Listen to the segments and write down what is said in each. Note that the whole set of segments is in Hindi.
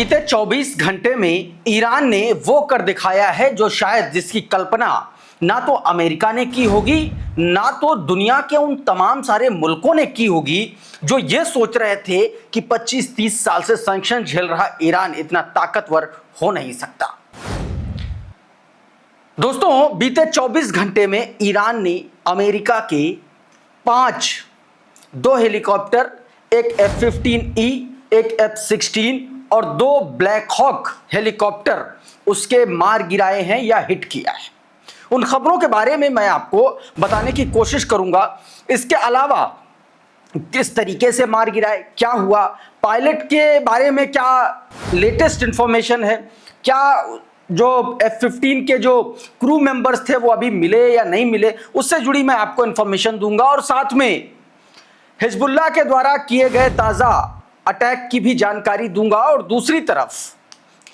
बीते 24 घंटे में ईरान ने वो कर दिखाया है जो शायद जिसकी कल्पना ना तो अमेरिका ने की होगी, ना तो दुनिया के उन तमाम सारे मुल्कों ने की होगी जो ये सोच रहे थे कि 25-30 साल से सैंक्शन झेल रहा ईरान इतना ताकतवर हो नहीं सकता। दोस्तों, बीते 24 घंटे में ईरान ने अमेरिका के 2 हेलीकॉप्टर, एक F-15E, एक F-16 और 2 ब्लैक हॉक हेलीकॉप्टर उसके मार गिराए हैं या हिट किया है। उन खबरों के बारे में मैं आपको बताने की कोशिश करूंगा। इसके अलावा किस तरीके से मार गिराए, क्या हुआ, पायलट के बारे में क्या लेटेस्ट इंफॉर्मेशन है, क्या जो F-15 के जो क्रू मेंबर्स थे वो अभी मिले या नहीं मिले, उससे जुड़ी मैं आपको इंफॉर्मेशन दूंगा। और साथ में हिजबुल्लाह के द्वारा किए गए ताज़ा अटैक की भी जानकारी दूंगा। और दूसरी तरफ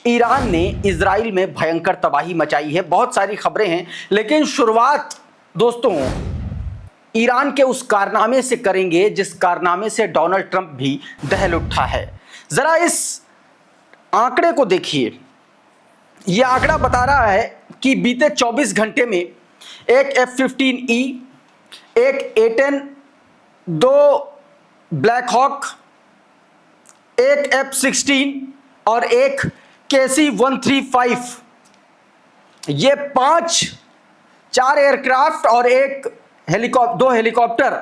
ईरान ने इजराइल में भयंकर तबाही मचाई है। बहुत सारी खबरें हैं, लेकिन शुरुआत दोस्तों ईरान के उस कारनामे से करेंगे जिस कारनामे से डोनाल्ड ट्रंप भी दहल उठा है। जरा इस आंकड़े को देखिए। यह आंकड़ा बता रहा है कि बीते 24 घंटे में एक F-15E, एक A-10, 2 ब्लैक हॉक, एक F-16 और एक KC-135, ये 4 एयरक्राफ्ट और 2 हेलीकॉप्टर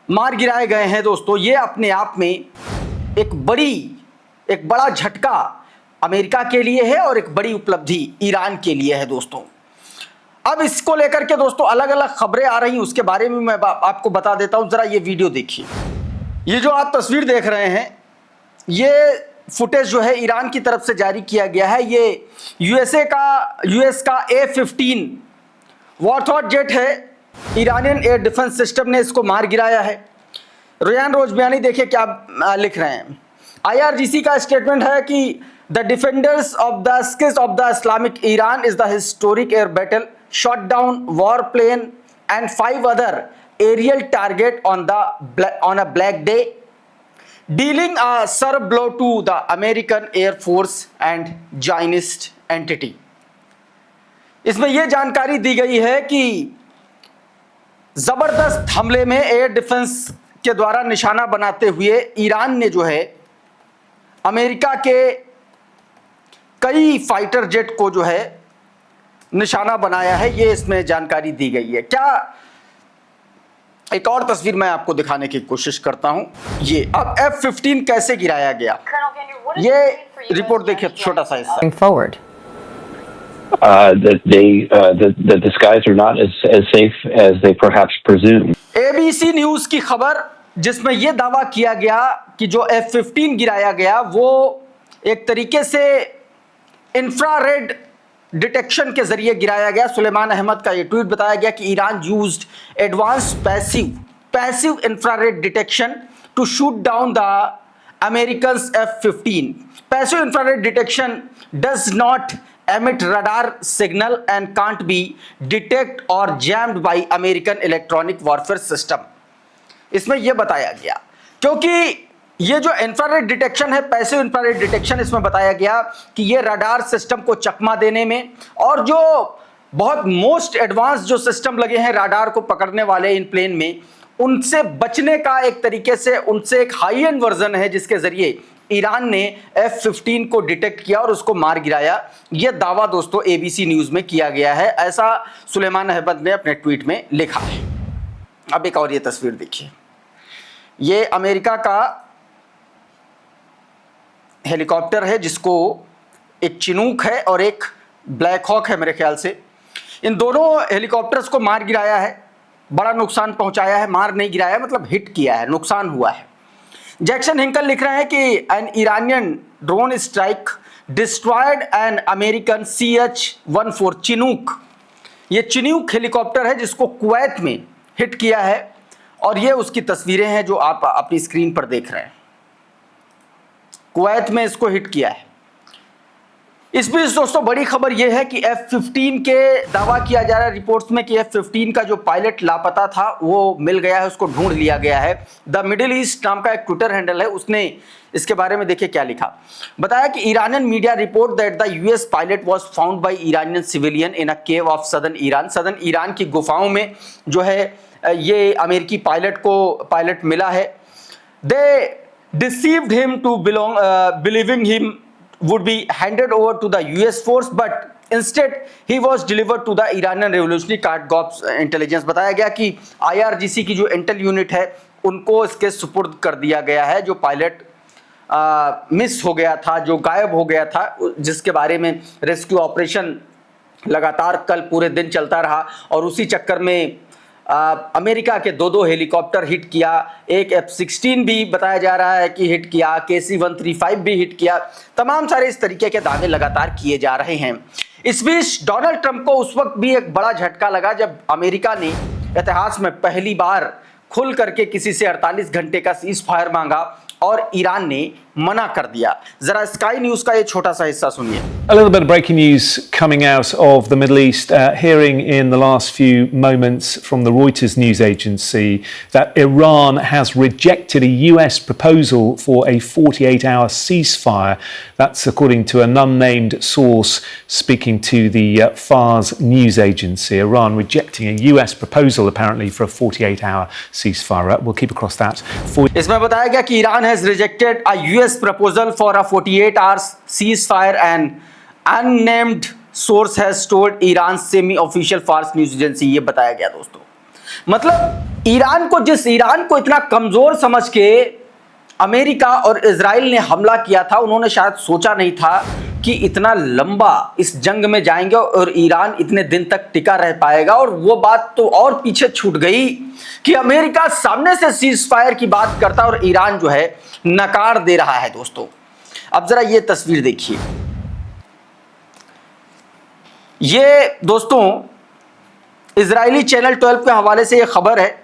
मार गिराए गए हैं। दोस्तों, ये अपने आप में एक बड़ा झटका अमेरिका के लिए है और एक बड़ी उपलब्धि ईरान के लिए है। दोस्तों, अब इसको लेकर के दोस्तों अलग अलग खबरें आ रही हैं, उसके बारे में मैं आपको बता देता हूं। जरा ये वीडियो देखिए। ये जो आप तस्वीर देख रहे हैं, ये फुटेज जो है ईरान की तरफ से जारी किया गया है। ये यूएस का A-15 वॉरथॉट जेट है। ईरानियन एयर डिफेंस सिस्टम ने इसको मार गिराया है। रेयान रोजबियानी देखिए क्या लिख रहे हैं। IRGC का स्टेटमेंट है कि the defenders of the skies of the Islamic Iran is the historic air battle shot down war plane and 5 other aerial target on a black day, dealing a serve blow to the American Air Force and Zionist entity। इसमें यह जानकारी दी गई है कि जबरदस्त हमले में एयर डिफेंस के द्वारा निशाना बनाते हुए ईरान ने जो है अमेरिका के कई फाइटर जेट को जो है निशाना बनाया है। ये इसमें जानकारी दी गई है। क्या एक और तस्वीर मैं आपको दिखाने की कोशिश करता हूं। ये अब F-15 कैसे गिराया गया, ये रिपोर्ट देखिए, छोटा सा हिस्सा। Forward. That the skies are not as safe as they perhaps presume. ABC news की खबर जिसमें यह दावा किया गया कि जो F-15 गिराया गया वो एक तरीके से इंफ्रारेड डिटेक्शन के जरिए गिराया गया। सुलेमान अहमद का ये ट्वीट बताया गया कि Iran used advance passive infrared detection to shoot down the Americans F-15। Passive infrared detection does not emit radar signal and can't be detect or jammed by American electronic warfare system। इसमें यह बताया गया क्योंकि ये जो इंफ्रारेड डिटेक्शन है, पैसिव इंफ्रारेड डिटेक्शन, इसमें बताया गया कि ये रडार सिस्टम को चकमा देने में और जो बहुत मोस्ट एडवांस जो सिस्टम लगे हैं रडार को पकड़ने वाले इन प्लेन में, उनसे बचने का एक तरीके से उनसे एक हाई एंड वर्जन है जिसके जरिए ईरान ने F-15 को डिटेक्ट किया और उसको मार गिराया। यह दावा दोस्तों ABC न्यूज में किया गया है, ऐसा सुलेमान अहमद ने अपने ट्वीट में लिखा है। अब एक और ये तस्वीर देखिए। ये अमेरिका का हेलीकॉप्टर है जिसको एक चिनूक है और एक ब्लैक हॉक है मेरे ख्याल से। इन दोनों हेलीकॉप्टर्स को मार गिराया है, बड़ा नुकसान पहुंचाया है। मार नहीं गिराया मतलब हिट किया है, नुकसान हुआ है। जैक्सन हिंकल लिख रहे हैं कि an Iranian drone strike destroyed an American CH-14 Chinook. ये चिनूक हेलीकॉप्टर है जिसको कुवैत में हिट किया है और ये उसकी तस्वीरें हैं जो आप अपनी स्क्रीन पर देख रहे हैं। कुवैत में इसको हिट किया है। इस बीच दोस्तों बड़ी खबर यह है कि F-15 के दावा किया जा रहा है रिपोर्ट्स में कि F-15 का जो पायलट लापता था वो मिल गया है, उसको ढूंढ लिया गया है। द मिडिल ईस्ट नाम का एक ट्विटर हैंडल है, उसने इसके बारे में देखिए क्या लिखा। बताया कि Iranian media report that the US pilot was found by Iranian civilian in a cave of southern Iran. Southern Iran की गुफाओं में जो है ये अमेरिकी पायलट मिला है। They deceived him to believing him would be handed over to the US force, but instead he was delivered to the Iranian Revolutionary Guard Corps intelligence। बताया गया कि IRGC की जो इंटेल यूनिट है उनको इसके सुपुर्द कर दिया गया है। जो पायलट मिस हो गया था, जो गायब हो गया था, जिसके बारे में रेस्क्यू ऑपरेशन लगातार कल पूरे दिन चलता रहा और उसी चक्कर में अमेरिका के दो हेलीकॉप्टर हिट किया। एक F-16 भी बताया जा रहा है कि हिट किया, KC-135 भी हिट किया। तमाम सारे इस तरीके के दावे लगातार किए जा रहे हैं। इस बीच डोनाल्ड ट्रंप को उस वक्त भी एक बड़ा झटका लगा जब अमेरिका ने इतिहास में पहली बार खुल करके किसी से 48 घंटे का सीज फायर मांगा और ईरान ने मना कर दिया। जरा स्काई न्यूज का ये छोटा सा हिस्सा सुनिए। A little bit of breaking news coming out of the Middle East. Hearing in the last few moments from the Reuters news agency that Iran has rejected a US proposal for a 48-hour ceasefire. That's according to an unnamed source speaking to the Fars news agency. Iran rejecting a US proposal apparently for a 48-hour ceasefire. We'll keep across that for you. इसमें बताया गया कि Iran has rejected a US proposal for a 48 hours ceasefire and unnamed source has told Iran semi-official Fars news agency। ये बताया गया दोस्तों, मतलब ईरान को इतना कमजोर समझ के अमेरिका और इजराइल ने हमला किया था, उन्होंने शायद सोचा नहीं था कि इतना लंबा इस जंग में जाएंगे और ईरान इतने दिन तक टिका रह पाएगा। और वो बात तो और पीछे छूट गई कि अमेरिका सामने से सीज फायर की बात करता और ईरान जो है नकार दे रहा है। दोस्तों अब जरा ये तस्वीर देखिए। ये दोस्तों इजरायली चैनल 12 के हवाले से ये खबर है।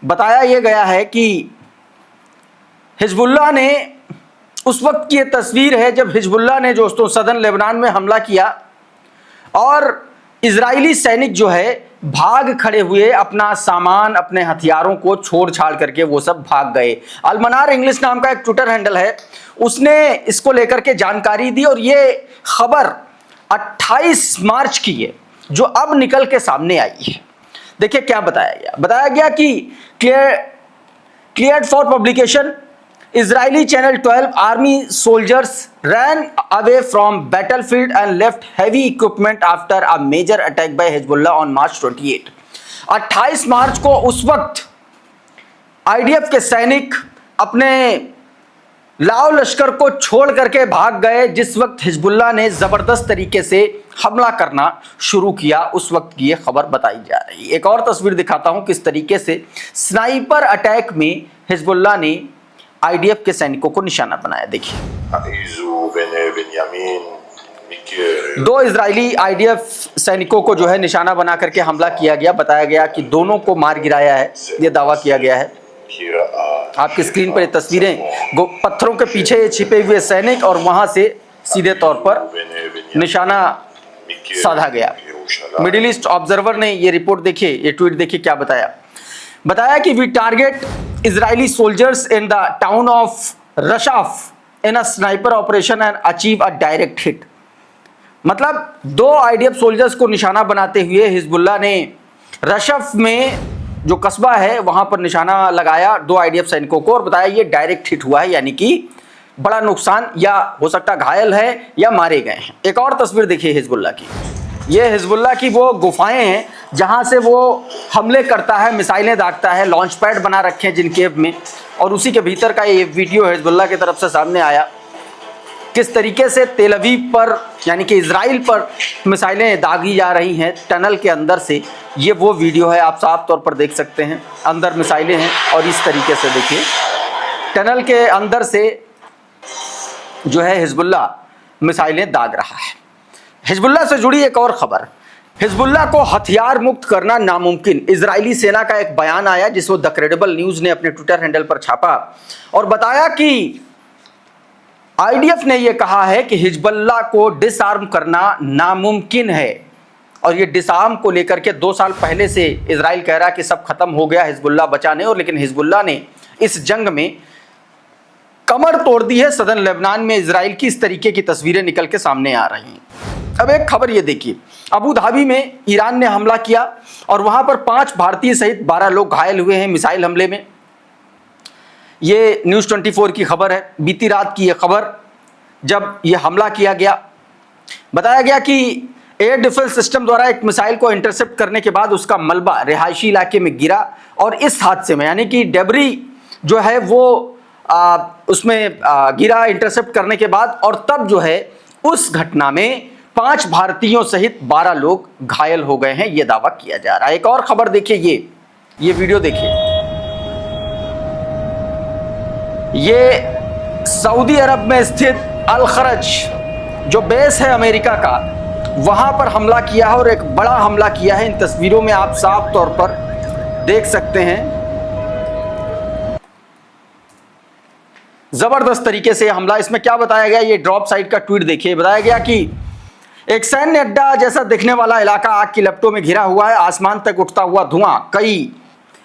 बताया यह गया है कि हिजबुल्लाह ने, उस वक्त की ये तस्वीर है जब हिजबुल्लाह ने दोस्तों सदर्न लेबनान में हमला किया और इजरायली सैनिक जो है भाग खड़े हुए, अपना सामान, अपने हथियारों को छोड़ छाड़ करके वो सब भाग गए। अलमनार इंग्लिश नाम का एक ट्विटर हैंडल है, उसने इसको लेकर के जानकारी दी और ये खबर 28 मार्च की है जो अब निकल के सामने आई है। देखिए क्या बताया गया कि cleared for publication, Israeli Channel 12 army soldiers ran away from battlefield and left heavy equipment after a major attack by Hezbollah on March 28। 28 मार्च को उस वक्त IDF के सैनिक अपने लाओ लश्कर को छोड़ करके भाग गए जिस वक्त हिजबुल्लाह ने जबरदस्त तरीके से हमला करना शुरू किया। उस वक्त की ये खबर बताई जा रही है। एक और तस्वीर दिखाता हूं किस तरीके से स्नाइपर अटैक में हिजबुल्लाह ने IDF के सैनिकों को निशाना बनाया। देखिए, दो इजरायली IDF सैनिकों को जो है निशाना बना करके हमला किया गया। बताया गया कि दोनों को मार गिराया है, ये दावा किया गया है। आपकी स्क्रीन पर ये तस्वीरें, पत्थरों के पीछे छिपे हुए सैनिक और वहां से सीधे तौर पर निशाना साधा गया। मिडिल ईस्ट ऑब्जर्वर ने ये रिपोर्ट देखिए, ये ट्वीट देखिए क्या बताया कि we target Israeli soldiers in the town of Rashaf in a sniper operation and achieve a direct hit. मतलब दो IDF सोल्जर्स को निशाना बनाते हुए हिजबुल्लाह ने रशफ में जो कस्बा है वहां पर निशाना लगाया 2 IDF सैनिकों को और बताया ये डायरेक्ट हिट हुआ है, यानी कि बड़ा नुकसान या हो सकता घायल है या मारे गए हैं। एक और तस्वीर देखिए हिजबुल्लाह की, ये हिजबुल्लाह की वो गुफाएं हैं जहां से वो हमले करता है, मिसाइलें दागता है, लॉन्च पैड बना रखे हैं जिन केव में, और उसी के भीतर का ये वीडियो हिजबुल्लाह की तरफ से सामने आया किस तरीके से तेल अवीव पर यानी कि इजराइल पर मिसाइलें दागी जा रही हैं टनल के अंदर से। ये वो वीडियो है, आप साफ तौर पर देख सकते हैं, अंदर मिसाइलें हैं और इस तरीके से देखिए टनल के अंदर से जो है हिजबुल्लाह मिसाइलें दाग रहा है। हिजबुल्लाह से जुड़ी एक और खबर, हिजबुल्लाह को हथियार मुक्त करना नामुमकिन, इजरायली सेना का एक बयान आया जिसको द क्रेडिबल न्यूज़ ने अपने ट्विटर हैंडल पर छापा और बताया कि आईडीएफ ने यह कहा है कि हिजबुल्लाह को डिसआर्म करना नामुमकिन है, और ये डिसआर्म को लेकर के 2 साल पहले से इजराइल कह रहा है कि सब खत्म हो गया, हिजबुल्लाह बचा नहीं, और लेकिन हिजबुल्लाह ने इस जंग में कमर तोड़ दी है। सदन लेबनान में इजराइल की इस तरीके की तस्वीरें निकल के सामने आ रही हैं। अब एक खबर ये देखिए, अबू धाबी में ईरान ने हमला किया और वहां पर 5 भारतीय सहित 12 लोग घायल हुए हैं मिसाइल हमले में। ये न्यूज़ 24 की खबर है, बीती रात की ये खबर, जब ये हमला किया गया। बताया गया कि एयर डिफेंस सिस्टम द्वारा एक मिसाइल को इंटरसेप्ट करने के बाद उसका मलबा रिहायशी इलाके में गिरा, और इस हादसे में यानी कि डेबरी जो है वो उसमें गिरा इंटरसेप्ट करने के बाद, और तब जो है उस घटना में 5 भारतीयों सहित 12 लोग घायल हो गए हैं, ये दावा किया जा रहा है। एक और खबर देखिए, ये वीडियो देखिए। ये सऊदी अरब में स्थित अल खरज जो बेस है अमेरिका का, वहां पर हमला किया है, और एक बड़ा हमला किया है। इन तस्वीरों में आप साफ तौर पर देख सकते हैं, जबरदस्त तरीके से हमला। इसमें क्या बताया गया, ये ड्रॉप साइट का ट्वीट देखिए। बताया गया कि एक सैन्य अड्डा जैसा दिखने वाला इलाका आग की लपटों में घिरा हुआ है, आसमान तक उठता हुआ धुआं, कई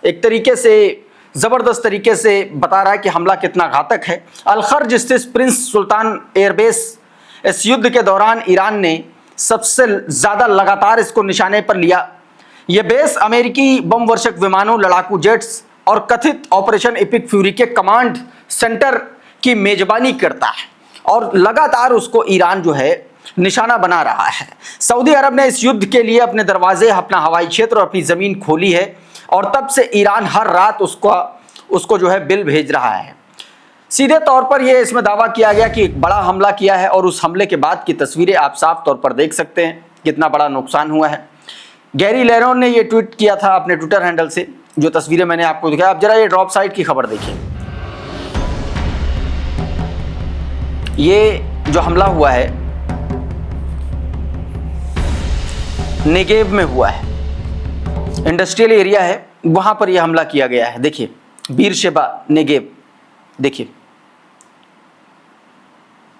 एक तरीके से जबरदस्त तरीके से बता रहा है कि हमला कितना घातक है। अल खर्ज स्थित प्रिंस सुल्तान एयरबेस, इस युद्ध के दौरान ईरान ने सबसे ज्यादा लगातार इसको निशाने पर लिया। यह बेस अमेरिकी बम वर्षक विमानों, लड़ाकू जेट्स और कथित ऑपरेशन एपिक फ्यूरी के कमांड सेंटर की मेजबानी करता है, और लगातार उसको ईरान जो है निशाना बना रहा है। सऊदी अरब ने इस युद्ध के लिए अपने दरवाजे, अपना हवाई क्षेत्र और अपनी जमीन खोली है, और तब से ईरान हर रात उसको जो है बिल भेज रहा है। सीधे तौर पर यह इसमें दावा किया गया कि एक बड़ा हमला किया है, और उस हमले के बाद की तस्वीरें आप साफ तौर पर देख सकते हैं कितना बड़ा नुकसान हुआ है। गैरी लेरोन ने यह ट्वीट किया था अपने ट्विटर हैंडल से, जो तस्वीरें मैंने आपको दिखाया। अब जरा ये ड्रॉप साइट की खबर देखिए। ये जो हमला हुआ है नेगेव में हुआ है, इंडस्ट्रियल एरिया है, वहां पर यह हमला किया गया है। देखिए बीरशेबा नेगेव, देखिए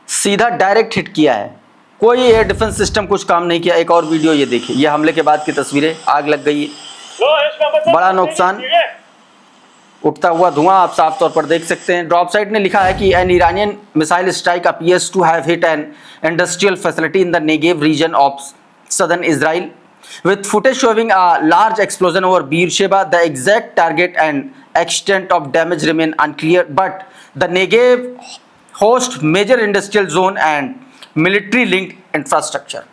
सीधा डायरेक्ट हिट किया है, कोई एयर डिफेंस सिस्टम कुछ काम नहीं किया। एक और वीडियो ये देखिए, ये हमले के बाद की तस्वीरें, आग लग गई है, बड़ा नुकसान, उठता हुआ धुआं आप साफ तौर पर देख सकते हैं। ड्रॉप साइट ने लिखा है कि an Iranian missile strike appears to have hit an industrial facility in the Negev region of southern Israel, with footage showing a large explosion over Beersheba. The exact target and extent of damage remain unclear, but the Negev hosts major industrial zone and military linked infrastructure.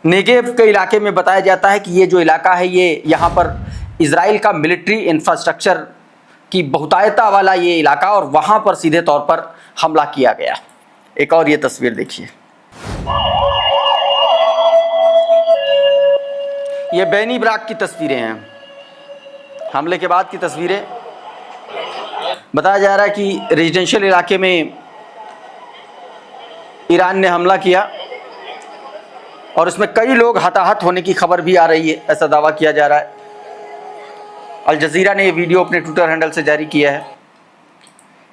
Negev के इलाके में बताया जाता है कि ये जो इलाका है, ये यहाँ पर इजराइल का मिलिट्री इंफ्रास्ट्रक्चर की बहुतायता वाला ये इलाका, और वहाँ पर सीधे तौर पर हमला किया गया। एक और ये तस्वीर देखिए, ये बेनी ब्राक की तस्वीरें हैं, हमले के बाद की तस्वीरें। बताया जा रहा है कि रेजिडेंशियल इलाके में ईरान ने हमला किया, और इसमें कई लोग हताहत होने की खबर भी आ रही है, ऐसा दावा किया जा रहा है। अल जजीरा ने ये वीडियो अपने ट्विटर हैंडल से जारी किया है।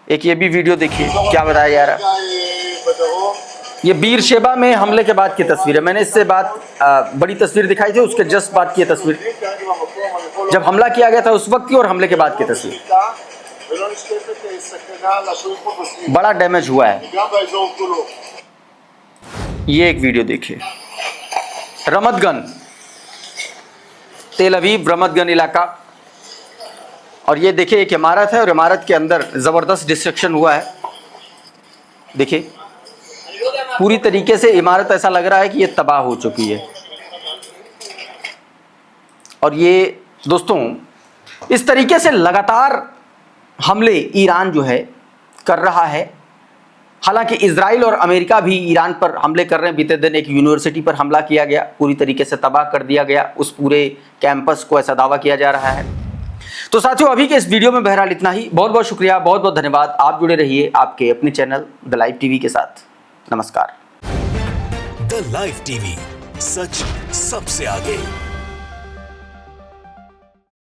एक ये भी वीडियो देखिए, क्या बताया जा रहा है। ये बीरशेबा में हमले के बाद की तस्वीर है। मैंने इससे बड़ी तस्वीर दिखाई थी, उसके जस्ट बाद की तस्वीर, जब हमला किया गया था उस वक्त की, और हमले के बाद की तस्वीर। बड़ा डैमेज हुआ है। ये एक वीडियो देखिए, रमतगन, तेल अवीव रमतगन इलाका, और ये देखिए एक इमारत है, और इमारत के अंदर ज़बरदस्त डिस्ट्रक्शन हुआ है। देखिए पूरी तरीके से इमारत ऐसा लग रहा है कि ये तबाह हो चुकी है। और ये दोस्तों इस तरीके से लगातार हमले ईरान जो है कर रहा है। हालांकि इजराइल और अमेरिका भी ईरान पर हमले कर रहे हैं। बीते दिन एक यूनिवर्सिटी पर हमला किया गया, पूरी तरीके से तबाह कर दिया गया उस पूरे कैंपस को, ऐसा दावा किया जा रहा है। तो साथियों अभी के इस वीडियो में बहरहाल इतना ही। बहुत बहुत शुक्रिया, बहुत बहुत धन्यवाद। आप जुड़े रहिए आपके अपने चैनल द लाइव टीवी के साथ। नमस्कार। द लाइव टीवी, सच सबसे आगे।